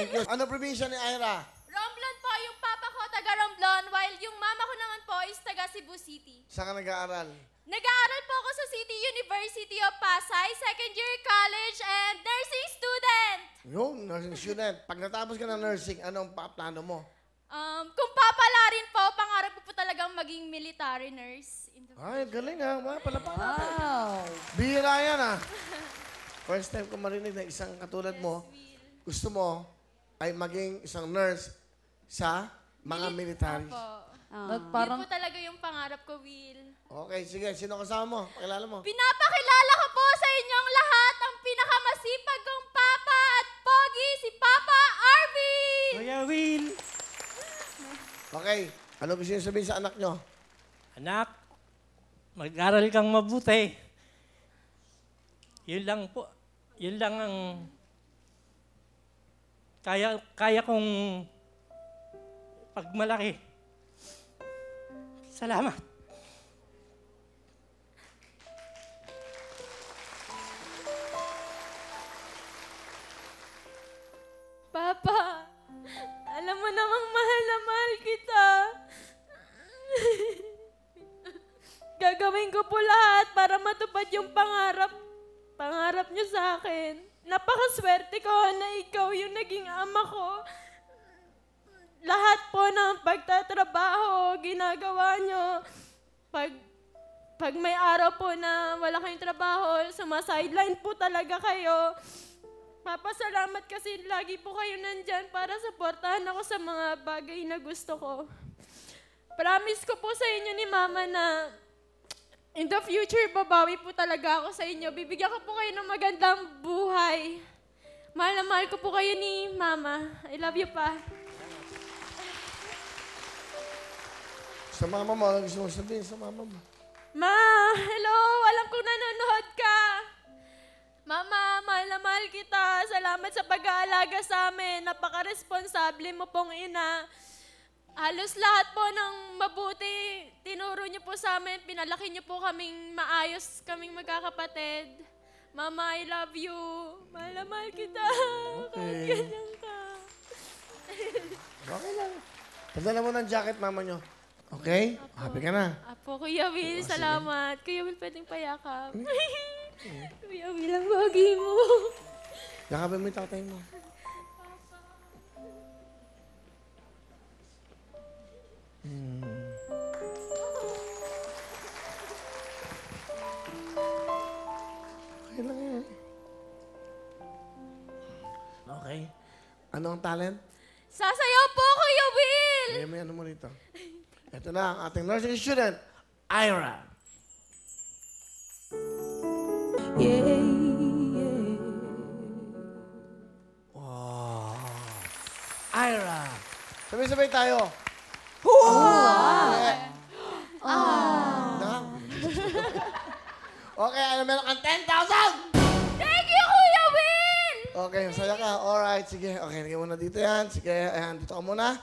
Ano probinsya ni Ira? Romblon po yung papa ko, taga Romblon, while yung mama ko naman po is taga Cebu City. Saan ka nag-aaral? Nag-aaral po ako sa City University of Pasay, second year college and nursing student. Yung nursing student. Pag natapos ka ng nursing, anong plano mo? Kung papalarin po, pangarap ko po talagang maging military nurse. Ay, galing ha. Mga palapakan natin. Wow. Bihira yan ha. First time ko marinig na isang katulad mo, gusto mo ay maging isang nurse sa mga military. Opo. Parang Yun po talaga yung pangarap ko, Will. Okay, sige. Sino kasama mo? Pakilala mo. Pinapakilala ko po sa inyong lahat ang pinakamasipag kong papa at pogi, si Papa Arvin! Kuya Will! Okay. Ano gusto niyo sabihin sa anak nyo? Anak, mag-aral kang mabuti. Yun lang po. Yun lang ang kaya kong pagmalaki. Salamat. Papa, alam mo namang mahal na mahal kita. Gagawin ko po lahat para matupad yung pangarap niyo sa akin. Napakaswerte ko na ikaw yung naging ama ko. Lahat po ng pagtatrabaho, ginagawa niyo. Pag may araw po na wala kayong trabaho, sumasideline po talaga kayo. Papasalamat kasi lagi po kayo nandyan para supportahan ako sa mga bagay na gusto ko. Promise ko po sa inyo ni Mama na in the future, babawi po talaga ako sa inyo. Bibigyan ko po kayo ng magandang buhay. Mahal na mahal ko po kayo ni Mama. I love you pa. Sa mama mo, ano gusto mo sabihin sa mama mo? Ma, hello! Alam kong nanonood ka. Mama, mahal na mahal kita. Salamat sa pag-aalaga sa amin. Napaka-responsable mo pong ina. Halos lahat po ng mabuti, tinuro niyo po sa amin. Pinalaki niyo po kaming maayos, kaming magkakapatid. Mama, I love you. Mahal na mahal kita. Okay. Kahit ganyan ka. Okay lang. Padala mo ng jacket, mama nyo. Okay? Happy ka na? Apo, Kuya Will, salamat. Kuya Will, pwedeng payakap. Kuya Will, ang bagi mo. Yakapin mo yung tatay mo. Okay lang yan. Okay. Ano ang talent? Sasayaw po, Kuya Will! May ano mo rito. Ito na ang ating nursing student, Ira. Wow. Ira. Sabay-sabay tayo. Na? Okay, ano meron kang 10,000! Thank you, Kuya Will! Okay, masaya ka. Alright, sige. Okay, lagyan mo na dito yan. Sige, ayan, dito ka muna.